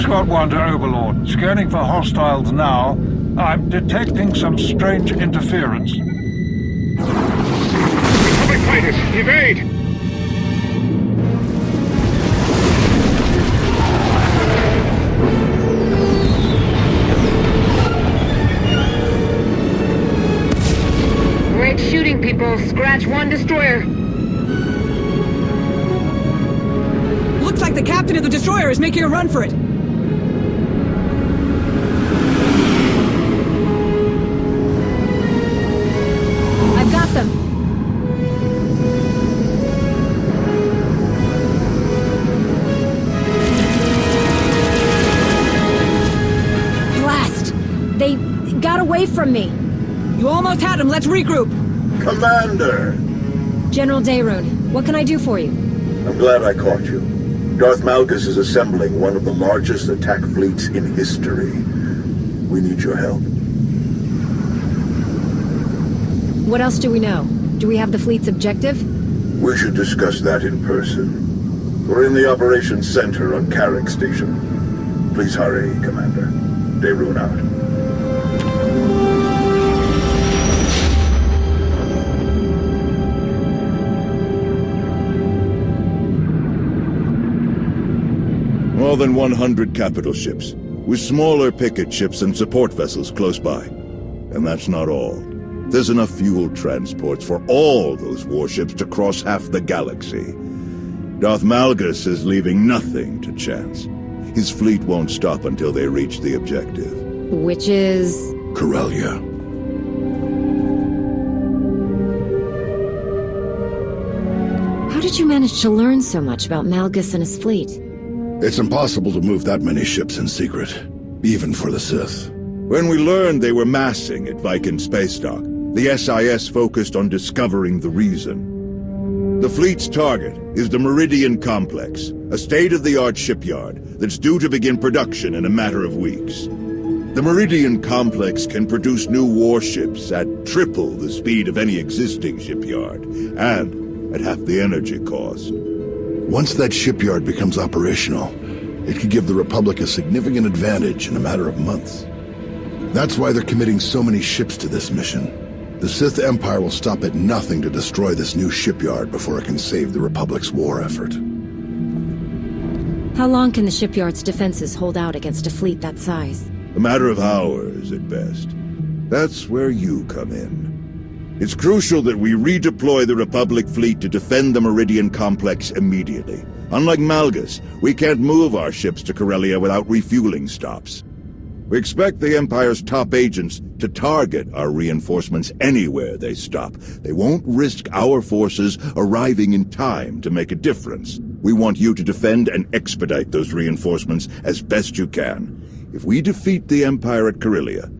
Onslaught-1 to Overlord. Scanning for hostiles now. I'm detecting some strange interference. Republic fighters, evade! Great shooting, people. Scratch one destroyer. Looks like the captain of the destroyer is making a run for it. I've got them. Blast! They got away from me. You almost had him. Let's regroup. Commander! General Daerun, what can I do for you? I'm glad I caught you. Darth Malgus is assembling one of the largest attack fleets in history. We need your help. What else do we know? Do we have the fleet's objective? We should discuss that in person. We're in the operations center on Carrick Station. Please hurry, Commander. Daerun out. More than 100 capital ships, with smaller picket ships and support vessels close by. And that's not all. There's enough fuel transports for all those warships to cross half the galaxy. Darth Malgus is leaving nothing to chance. His fleet won't stop until they reach the objective. Which is... Corellia. How did you manage to learn so much about Malgus and his fleet? It's impossible to move that many ships in secret, even for the Sith. When we learned they were massing at Viken Space Dock, the SIS focused on discovering the reason. The fleet's target is the Meridian Complex, a state-of-the-art shipyard that's due to begin production in a matter of weeks. The Meridian Complex can produce new warships at triple the speed of any existing shipyard, and at half the energy cost. Once that shipyard becomes operational, it could give the Republic a significant advantage in a matter of months. That's why they're committing so many ships to this mission. The Sith Empire will stop at nothing to destroy this new shipyard before it can save the Republic's war effort. How long can the shipyard's defenses hold out against a fleet that size? A matter of hours at best. That's where you come in. It's crucial that we redeploy the Republic fleet to defend the Meridian Complex immediately. Unlike Malgus, we can't move our ships to Corellia without refueling stops. We expect the Empire's top agents to target our reinforcements anywhere they stop. They won't risk our forces arriving in time to make a difference. We want you to defend and expedite those reinforcements as best you can. If we defeat the Empire at Corellia,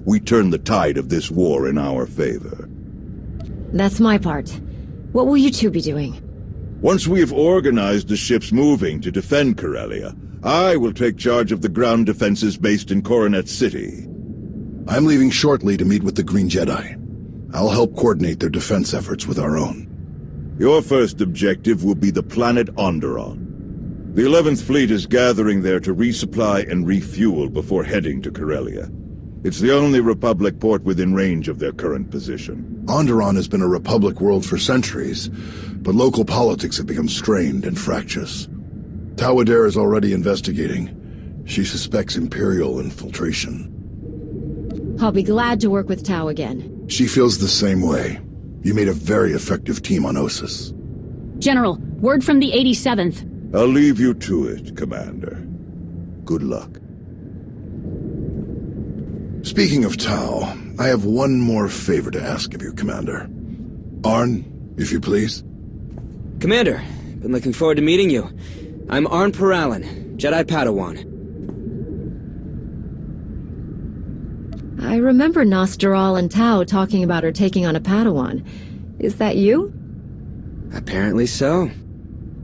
we turn the tide of this war in our favor. That's my part. What will you two be doing? Once we have organized the ships moving to defend Corellia, I will take charge of the ground defenses based in Coronet City. I'm leaving shortly to meet with the Green Jedi. I'll help coordinate their defense efforts with our own. Your first objective will be the planet Onderon. The 11th Fleet is gathering there to resupply and refuel before heading to Corellia. It's the only Republic port within range of their current position. Onderon has been a Republic world for centuries, but local politics have become strained and fractious. Tawader is already investigating. She suspects Imperial infiltration. I'll be glad to work with Tau again. She feels the same way. You made a very effective team on Ossus. General, word from the 87th. I'll leave you to it, Commander. Good luck. Speaking of Tau, I have one more favor to ask of you, Commander. Arn, if you please. Commander, been looking forward to meeting you. I'm Arn Peralin, Jedi Padawan. I remember Nosteral and Tau talking about her taking on a Padawan. Is that you? Apparently so.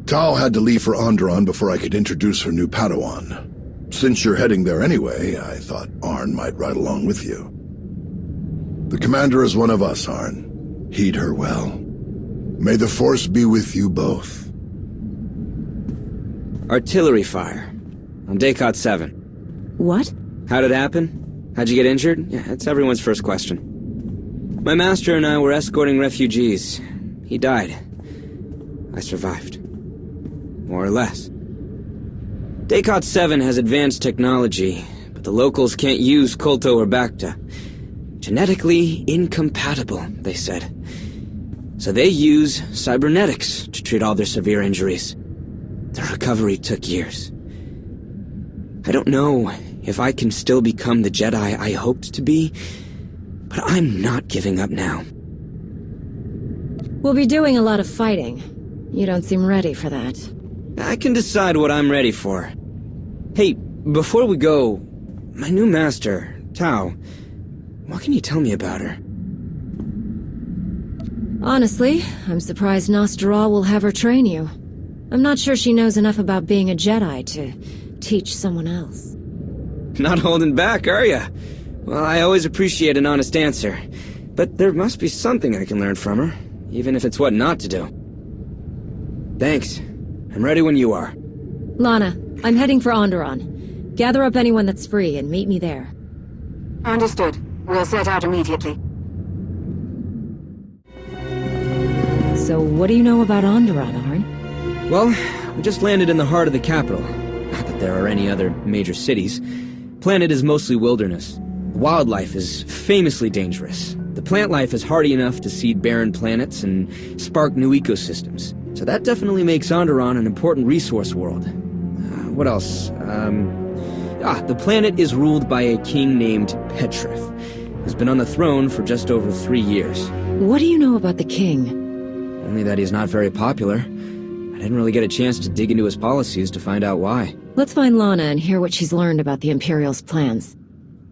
Tau had to leave for Onderon before I could introduce her new Padawan. Since you're heading there anyway, I thought Arn might ride along with you. The Commander is one of us, Arn. Heed her well. May the Force be with you both. Artillery fire. on Daycot 7. What? How'd it happen? How'd you get injured? Yeah, that's everyone's first question. My master and I were escorting refugees. He died. I survived. More or less. Daycot 7 has advanced technology, but the locals can't use Kolto or Bacta. Genetically incompatible, they said. So they use cybernetics to treat all their severe injuries. The recovery took years. I don't know if I can still become the Jedi I hoped to be, but I'm not giving up now. We'll be doing a lot of fighting. You don't seem ready for that. I can decide what I'm ready for. Hey, before we go, my new master, Tao, what can you tell me about her? Honestly, I'm surprised Nostra will have her train you. I'm not sure she knows enough about being a Jedi to teach someone else. Not holding back, are ya? Well, I always appreciate an honest answer. But there must be something I can learn from her, even if it's what not to do. Thanks. I'm ready when you are. Lana, I'm heading for Onderon. Gather up anyone that's free and meet me there. Understood. We'll set out immediately. So what do you know about Onderon, Arn? Well, we just landed in the heart of the capital. Not that there are any other major cities. Planet is mostly wilderness. Wildlife is famously dangerous. The plant life is hardy enough to seed barren planets and spark new ecosystems. So that definitely makes Onderon an important resource world. What else? The planet is ruled by a king named Petrif, who's been on the throne for just over 3 years. What do you know about the king? Only that he's not very popular. I didn't really get a chance to dig into his policies to find out why. Let's find Lana and hear what she's learned about the Imperial's plans.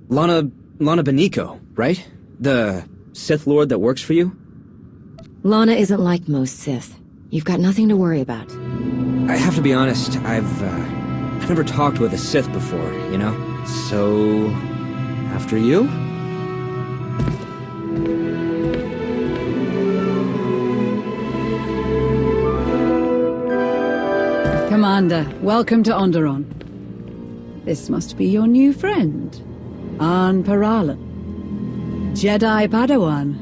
Lana Beniko, right? The Sith Lord that works for you? Lana isn't like most Sith. You've got nothing to worry about. I have to be honest, I've never talked with a Sith before, you know? So... after you? Commander, welcome to Onderon. This must be your new friend, Arn Paralan. Jedi Padawan.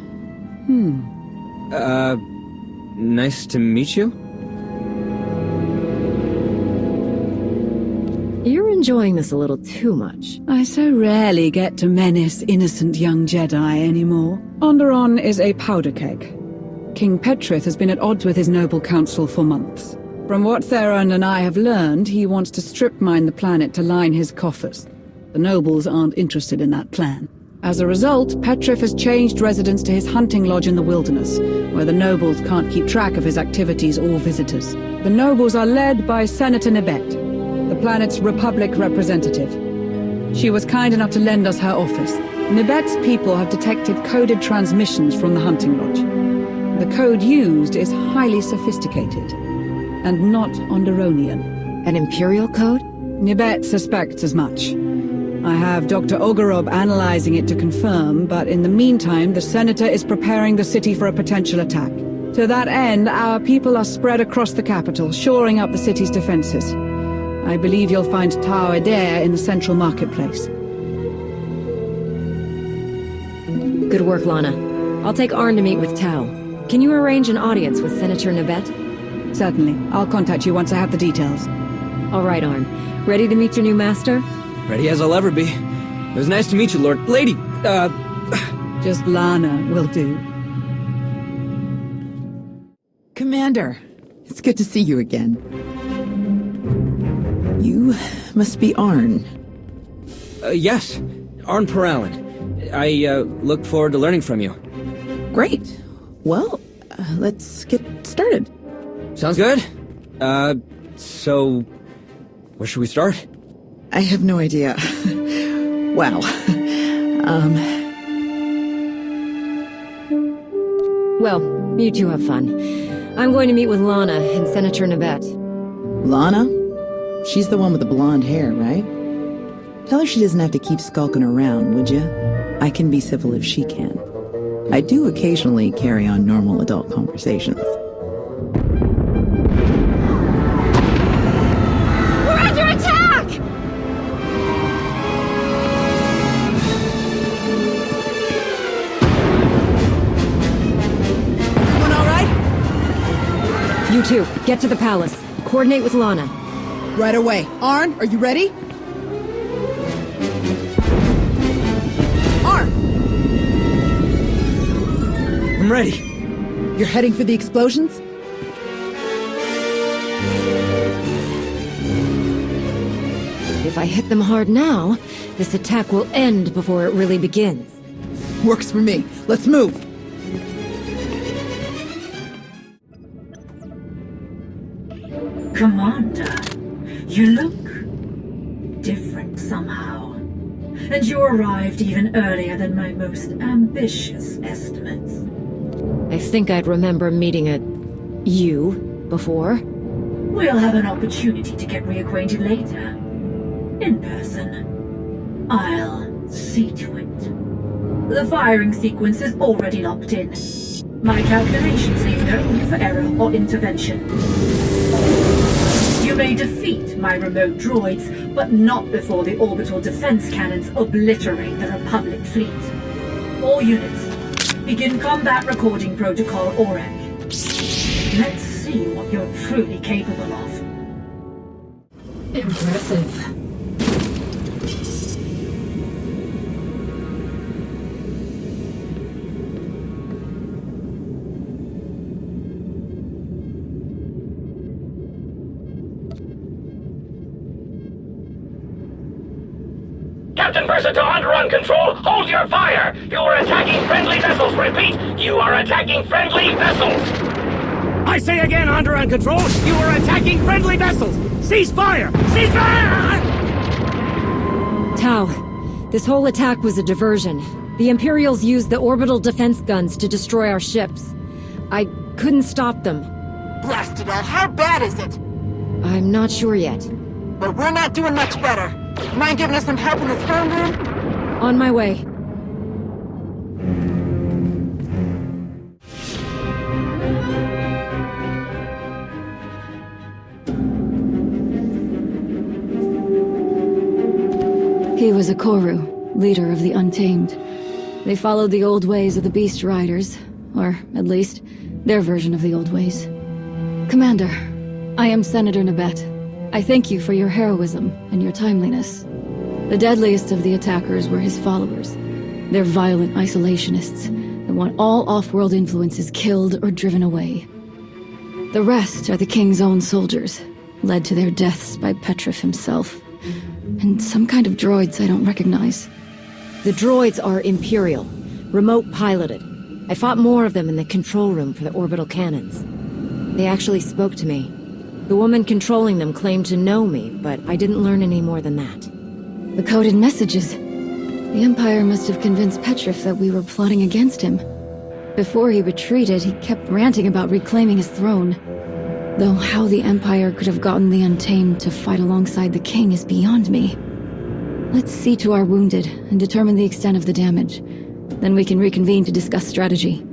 Nice to meet you? You're enjoying this a little too much. I so rarely get to menace innocent young Jedi anymore. Onderon is a powder keg. King Petrith has been at odds with his noble council for months. From what Theron and I have learned, he wants to strip mine the planet to line his coffers. The nobles aren't interested in that plan. As a result, Petrif has changed residence to his hunting lodge in the wilderness, where the nobles can't keep track of his activities or visitors. The nobles are led by Senator Nibet, the planet's Republic representative. She was kind enough to lend us her office. Nibet's people have detected coded transmissions from the hunting lodge. The code used is highly sophisticated, and not Onderonian. An Imperial code? Nibet suspects as much. I have Dr. Ogorob analyzing it to confirm, but in the meantime, the Senator is preparing the city for a potential attack. To that end, our people are spread across the capital, shoring up the city's defenses. I believe you'll find Tau Adair in the central marketplace. Good work, Lana. I'll take Arn to meet with Tau. Can you arrange an audience with Senator Nibet? Certainly. I'll contact you once I have the details. All right, Arn. Ready to meet your new master? Ready as I'll ever be. It was nice to meet you, Lord. Lady, Just Lana will do. Commander, it's good to see you again. You must be Arn. Yes. Arn Paralan. I, look forward to learning from you. Great. Well, let's get started. Sounds good. So... where should we start? I have no idea. Wow. Well, you two have fun. I'm going to meet with Lana and Senator Nibet. Lana? She's the one with the blonde hair, right? Tell her she doesn't have to keep skulking around, would you? I can be civil if she can. I do occasionally carry on normal adult conversations. We're under attack! You two, get to the palace. Coordinate with Lana. Right away. Arn, are you ready? Arn! I'm ready. You're heading for the explosions? If I hit them hard now, this attack will end before it really begins. Works for me. Let's move. Commander, you look different somehow. And you arrived even earlier than my most ambitious estimates. I think I'd remember meeting you before. We'll have an opportunity to get reacquainted later. In person. I'll see to it. The firing sequence is already locked in. My calculations leave no room for error or intervention. You may defeat my remote droids, but not before the orbital defense cannons obliterate the Republic fleet. All units, begin combat recording protocol ORAC. Let's see what you're truly capable of. Impressive. Captain Mercer to Onderon Control, hold your fire! You are attacking friendly vessels, repeat! You are attacking friendly vessels! I say again, Onderon Control, you are attacking friendly vessels! Cease fire! Cease fire! Tau, this whole attack was a diversion. The Imperials used the orbital defense guns to destroy our ships. I couldn't stop them. Blasted hell, how bad is it? I'm not sure yet. But we're not doing much better. Mind giving us some help in the throne room? On my way. He was a Koru, leader of the Untamed. They followed the old ways of the Beast Riders, or at least, their version of the old ways. Commander, I am Senator Nabet. I thank you for your heroism and your timeliness. The deadliest of the attackers were his followers. They're violent isolationists that want all off-world influences killed or driven away. The rest are the King's own soldiers, led to their deaths by Petrif himself. And some kind of droids I don't recognize. The droids are Imperial, remote piloted. I fought more of them in the control room for the orbital cannons. They actually spoke to me. The woman controlling them claimed to know me, but I didn't learn any more than that. The coded messages. The Empire must have convinced Petrif that we were plotting against him. Before he retreated, he kept ranting about reclaiming his throne. Though how the Empire could have gotten the Untamed to fight alongside the King is beyond me. Let's see to our wounded and determine the extent of the damage. Then we can reconvene to discuss strategy.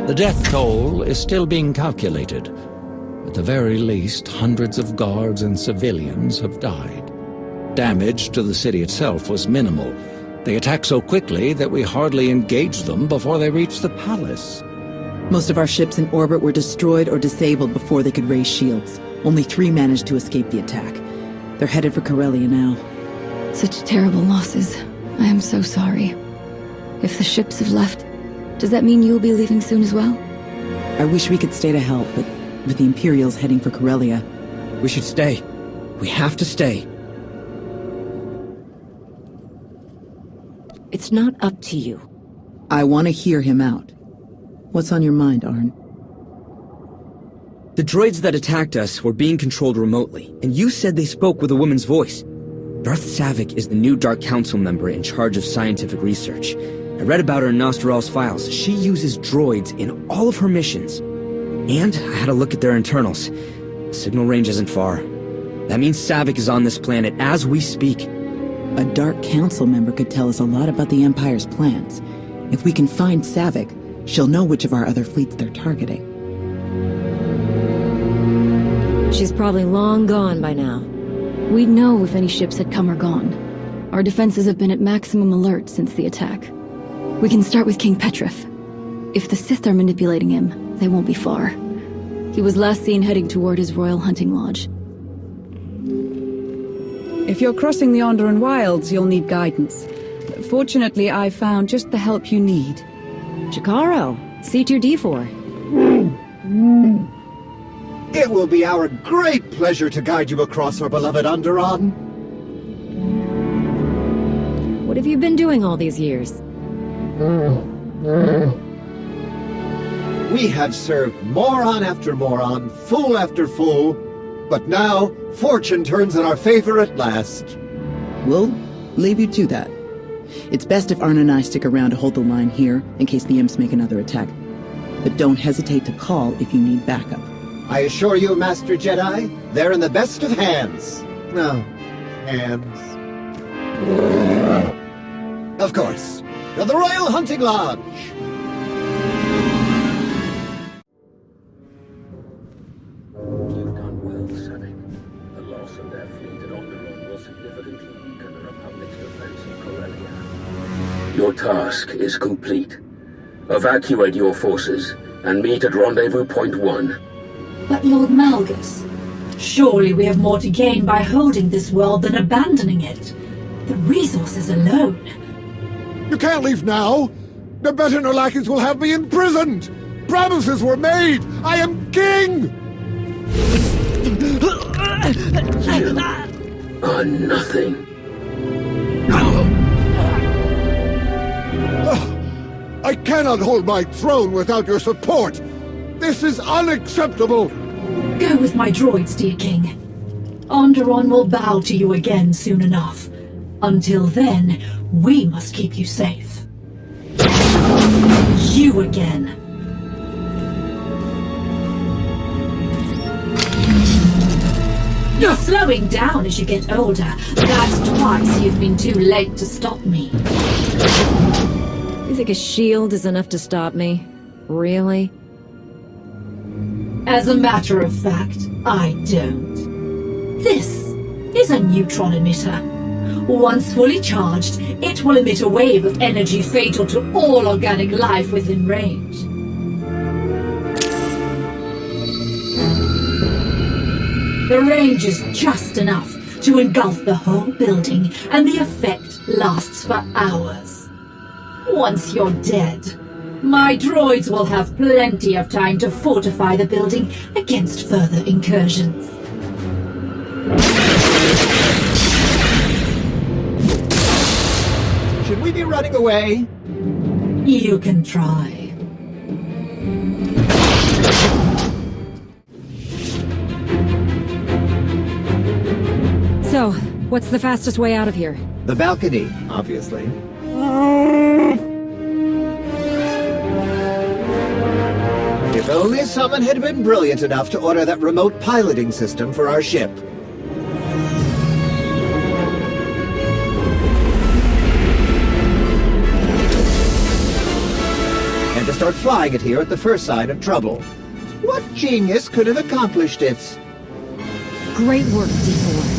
The death toll is still being calculated. At the very least, hundreds of guards and civilians have died. Damage to the city itself was minimal. They attacked so quickly that we hardly engaged them before they reached the palace. Most of our ships in orbit were destroyed or disabled before they could raise shields. Only 3 managed to escape the attack. They're headed for Corellia now. Such terrible losses. I am so sorry. If the ships have left, does that mean you'll be leaving soon as well? I wish we could stay to help, but with the Imperials heading for Corellia... We should stay. We have to stay. It's not up to you. I want to hear him out. What's on your mind, Arn? The droids that attacked us were being controlled remotely, and you said they spoke with a woman's voice. Darth Savik is the new Dark Council member in charge of scientific research. I read about her in Nostral's files. She uses droids in all of her missions. And I had a look at their internals. The signal range isn't far. That means Savik is on this planet as we speak. A Dark Council member could tell us a lot about the Empire's plans. If we can find Savik, she'll know which of our other fleets they're targeting. She's probably long gone by now. We'd know if any ships had come or gone. Our defenses have been at maximum alert since the attack. We can start with King Petrith. If the Sith are manipulating him, they won't be far. He was last seen heading toward his royal hunting lodge. If you're crossing the Onderon wilds, you'll need guidance. Fortunately, I found just the help you need. Chikaro, C2D4. It will be our great pleasure to guide you across our beloved Onderon. What have you been doing all these years? We have served moron after moron, fool after fool, but now fortune turns in our favor at last. We'll leave you to that. It's best if Arna and I stick around to hold the line here in case the imps make another attack. But don't hesitate to call if you need backup. I assure you, Master Jedi, they're in the best of hands. No, hands. Of course, to the Royal Hunting Lodge. You've done well, Savvy. The loss of their fleet at Onderon will significantly weaken the Republic's defense of Corellia. Your task is complete. Evacuate your forces and meet at Rendezvous Point 1. But Lord Malgus, surely we have more to gain by holding this world than abandoning it. The resources alone. You can't leave now! The Betanolakis will have me imprisoned! Promises were made! I am king! You are nothing. I cannot hold my throne without your support! This is unacceptable! Go with my droids, dear king. Onderon will bow to you again soon enough. Until then, we must keep you safe. You again. You're slowing down as you get older. That's twice you've been too late to stop me. You think a shield is enough to stop me? Really? As a matter of fact, I don't. This is a neutron emitter. Once fully charged, it will emit a wave of energy fatal to all organic life within range. The range is just enough to engulf the whole building, and the effect lasts for hours. Once you're dead, my droids will have plenty of time to fortify the building against further incursions. Should we be running away? You can try. So, what's the fastest way out of here? The balcony, obviously. If only someone had been brilliant enough to order that remote piloting system for our ship. And to start flying it here at the first sign of trouble. What genius could have accomplished it? Great work, D4.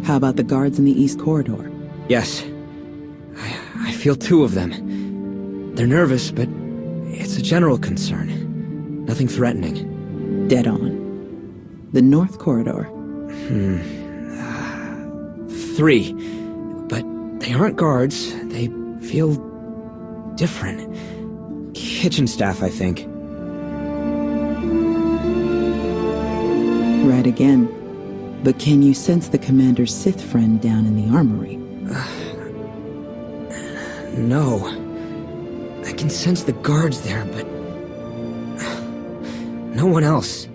How about the guards in the East Corridor? Yes. I feel two of them. They're nervous, but it's a general concern. Nothing threatening. Dead on. The North Corridor? 3. But they aren't guards. They feel different. Kitchen staff, I think. Right again. But can you sense the Commander's Sith friend down in the armory? No. I can sense the guards there, but no one else.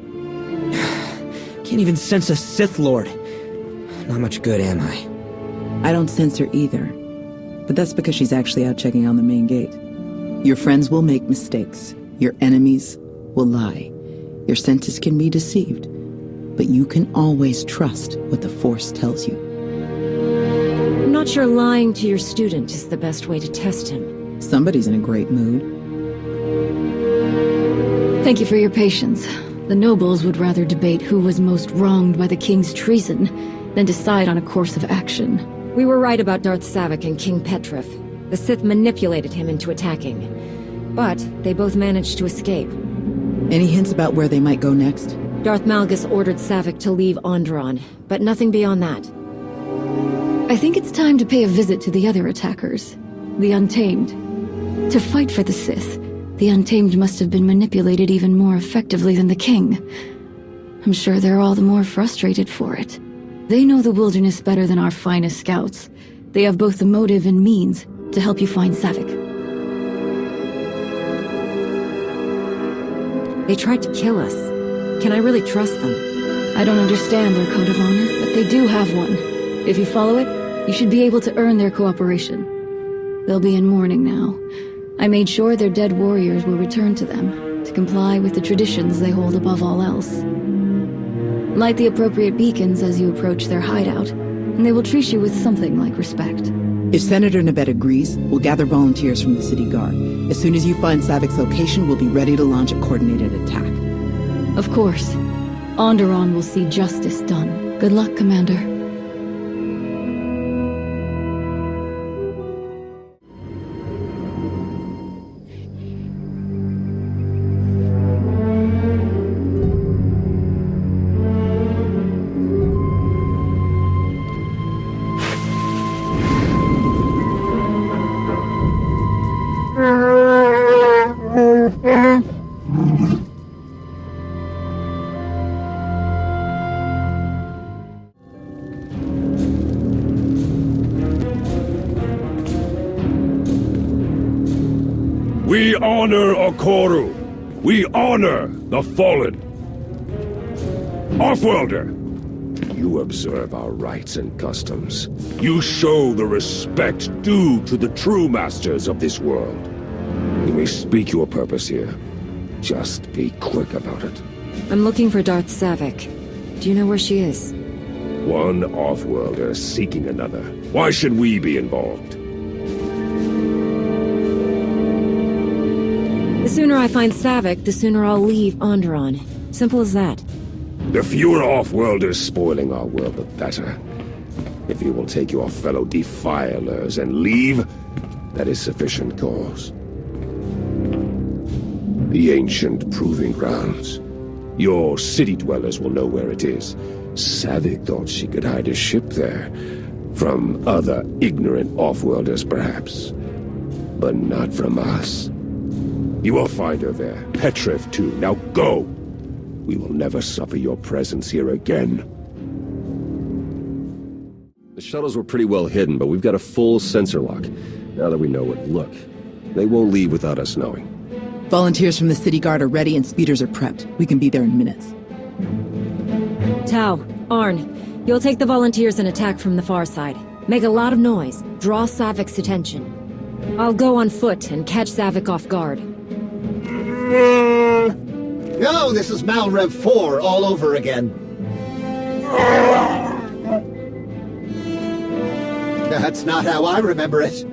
Can't even sense a Sith Lord. Not much good, am I? I don't sense her either. But that's because she's actually out checking on the main gate. Your friends will make mistakes. Your enemies will lie. Your senses can be deceived. but you can always trust what the Force tells you. I'm not sure lying to your student is the best way to test him. Somebody's in a great mood. Thank you for your patience. The nobles would rather debate who was most wronged by the king's treason than decide on a course of action. We were right about Darth Savik and King Petrif. The Sith manipulated him into attacking. But they both managed to escape. Any hints about where they might go next? Darth Malgus ordered Savik to leave Onderon, but nothing beyond that. I think it's time to pay a visit to the other attackers, the Untamed. To fight for the Sith, the Untamed must have been manipulated even more effectively than the King. I'm sure they're all the more frustrated for it. They know the wilderness better than our finest scouts. They have both the motive and means to help you find Savik. They tried to kill us. Can I really trust them? I don't understand their code of honor, but they do have one. If you follow it, you should be able to earn their cooperation. They'll be in mourning now. I made sure their dead warriors were returned to them, to comply with the traditions they hold above all else. Light the appropriate beacons as you approach their hideout, and they will treat you with something like respect. If Senator Nabet agrees, we'll gather volunteers from the city guard. As soon as you find Savik's location, we'll be ready to launch a coordinated attack. Of course. Onderon will see justice done. Good luck, Commander. We honor Okoru. We honor the fallen. Offworlder, you observe our rites and customs. You show the respect due to the true masters of this world. You may speak your purpose here. Just be quick about it. I'm looking for Darth Savik. Do you know where she is? One Offworlder seeking another. Why should we be involved? The sooner I find Savik, the sooner I'll leave Onderon. Simple as that. The fewer Off-Worlders spoiling our world, the better. If you will take your fellow defilers and leave, that is sufficient cause. The ancient proving grounds. Your city dwellers will know where it is. Savik thought she could hide a ship there. From other ignorant Off-Worlders, perhaps. But not from us. You will find her there. Petrif, too. Now go! We will never suffer your presence here again. The shuttles were pretty well hidden, but we've got a full sensor lock. Now that we know where to look, they won't leave without us knowing. Volunteers from the city guard are ready and speeders are prepped. We can be there in minutes. Tau, Arn, you'll take the volunteers and attack from the far side. Make a lot of noise. Draw Savik's attention. I'll go on foot and catch Savik off guard. No, this is Malrev 4 all over again. That's not how I remember it.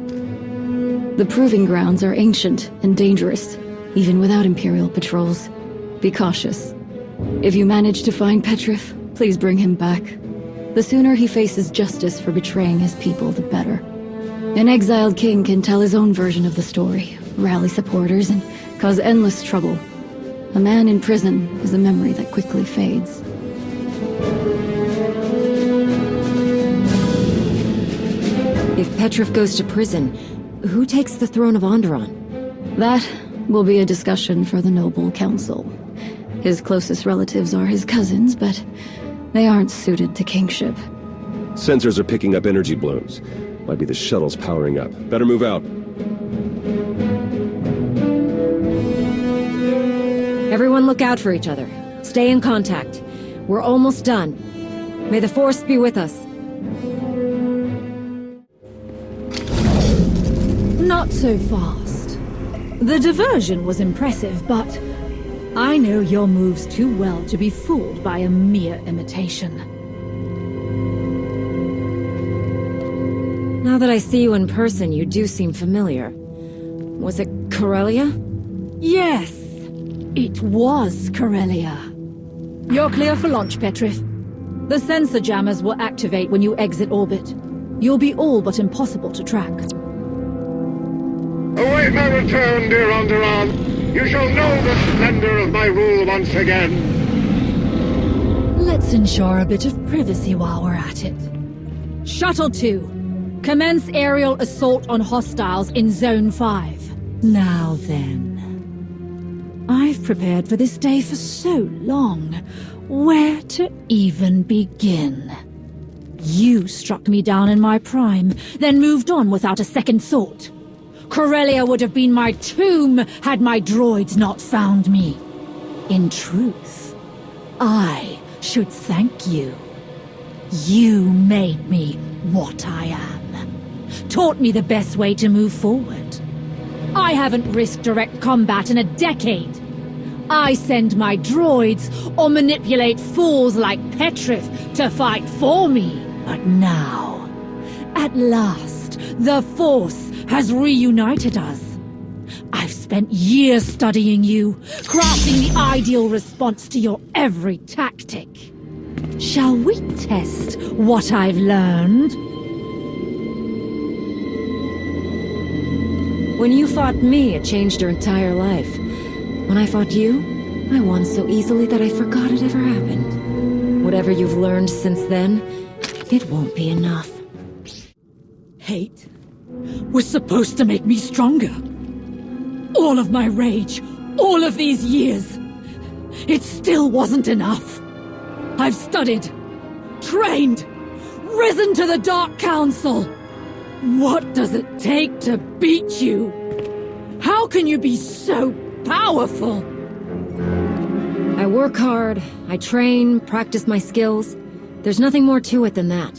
The proving grounds are ancient and dangerous, even without Imperial patrols. Be cautious. If you manage to find Petrif, please bring him back. The sooner he faces justice for betraying his people, the better. An exiled king can tell his own version of the story, rally supporters, and cause endless trouble. A man in prison is a memory that quickly fades. If Petrif goes to prison, who takes the throne of Onderon? That will be a discussion for the Noble Council. His closest relatives are his cousins, but they aren't suited to kingship. Sensors are picking up energy blooms. Might be the shuttles powering up. Better move out. Everyone look out for each other. Stay in contact. We're almost done. May the Force be with us. Not so fast. The diversion was impressive, but I know your moves too well to be fooled by a mere imitation. Now that I see you in person, you do seem familiar. Was it Corellia? Yes, it was Corellia. You're clear for launch, Petrith. The sensor jammers will activate when you exit orbit. You'll be all but impossible to track. Await my return, dear Onderon. You shall know the splendor of my rule once again. Let's ensure a bit of privacy while we're at it. Shuttle 2, commence aerial assault on hostiles in Zone 5. Now then. I've prepared for this day for so long. Where to even begin? You struck me down in my prime, then moved on without a second thought. Corellia would have been my tomb had my droids not found me. In truth, I should thank you. You made me what I am. Taught me the best way to move forward. I haven't risked direct combat in a decade. I send my droids or manipulate fools like Petrith to fight for me. But now, at last, the Force has reunited us. I've spent years studying you, crafting the ideal response to your every tactic. Shall we test what I've learned? When you fought me, it changed your entire life. When I fought you, I won so easily that I forgot it ever happened. Whatever you've learned since then, it won't be enough. Hate was supposed to make me stronger. All of my rage, all of these years, it still wasn't enough. I've studied, trained, risen to the Dark Council. What does it take to beat you? How can you be so powerful? I work hard, I train, practice my skills. There's nothing more to it than that.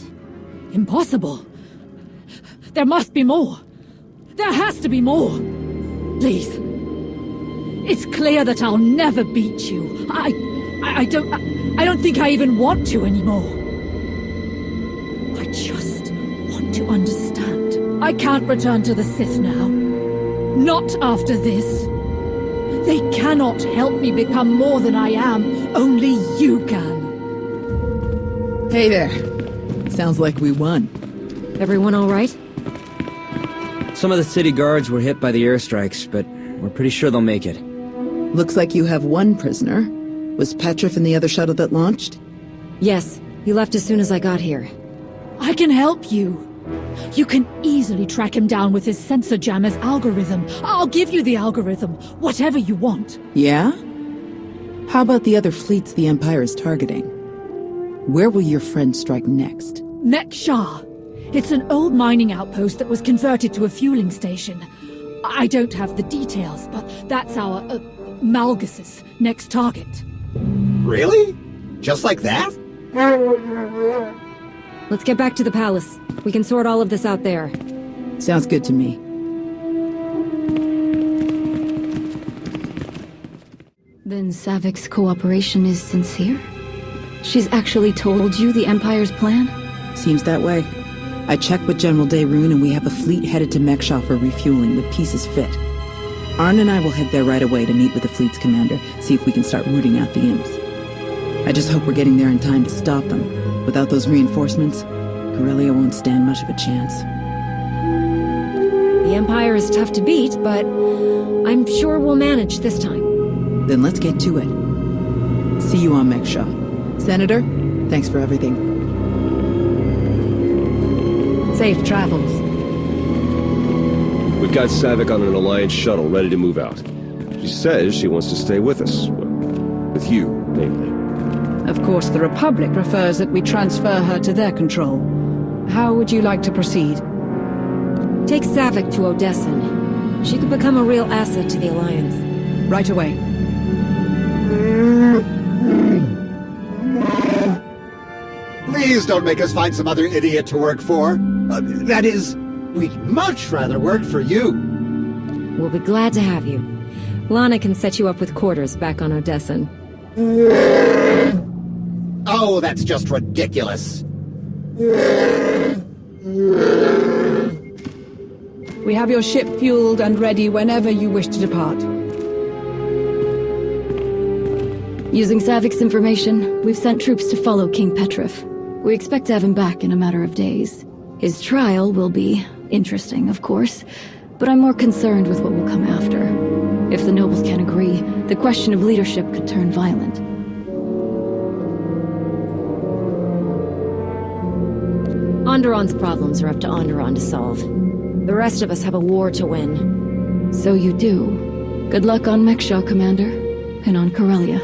Impossible. There must be more. There has to be more. Please. It's clear that I'll never beat you. I don't think I even want to anymore. I just want to understand. I can't return to the Sith now. Not after this. They cannot help me become more than I am. Only you can. Hey there. Sounds like we won. Everyone all right? Some of the city guards were hit by the airstrikes, but we're pretty sure they'll make it. Looks like you have one prisoner. Was Petrith in the other shuttle that launched? Yes, he left as soon as I got here. I can help you. You can easily track him down with his sensor jammer's algorithm. I'll give you the algorithm, whatever you want. Yeah? How about the other fleets the Empire is targeting? Where will your friend strike next? Mek Shah. It's an old mining outpost that was converted to a fueling station. I don't have the details, but that's our, Malgus's next target. Really? Just like that? Let's get back to the palace. We can sort all of this out there. Sounds good to me. Then Savik's cooperation is sincere? She's actually told you the Empire's plan? Seems that way. I checked with General Daerun and we have a fleet headed to Mek Shah for refueling. The pieces fit. Arn and I will head there right away to meet with the fleet's commander, see if we can start rooting out the imps. I just hope we're getting there in time to stop them. Without those reinforcements, Corellia won't stand much of a chance. The Empire is tough to beat, but I'm sure we'll manage this time. Then let's get to it. See you on Mek Shah. Senator, thanks for everything. Safe travels. We've got Savik on an Alliance shuttle ready to move out. She says she wants to stay with us. Well, with you, namely. Of course, the Republic prefers that we transfer her to their control. How would you like to proceed? Take Savik to Odessen. She could become a real asset to the Alliance. Right away. Please don't make us find some other idiot to work for. That is, we'd much rather work for you. We'll be glad to have you. Lana can set you up with quarters back on Odessan. Oh, that's just ridiculous. We have your ship fueled and ready whenever you wish to depart. Using Savik's information, we've sent troops to follow King Petrif. We expect to have him back in a matter of days. His trial will be interesting, of course, but I'm more concerned with what will come after. If the nobles can't agree, the question of leadership could turn violent. Onderon's problems are up to Onderon to solve. The rest of us have a war to win. So you do. Good luck on Mekshah, Commander, and on Corellia.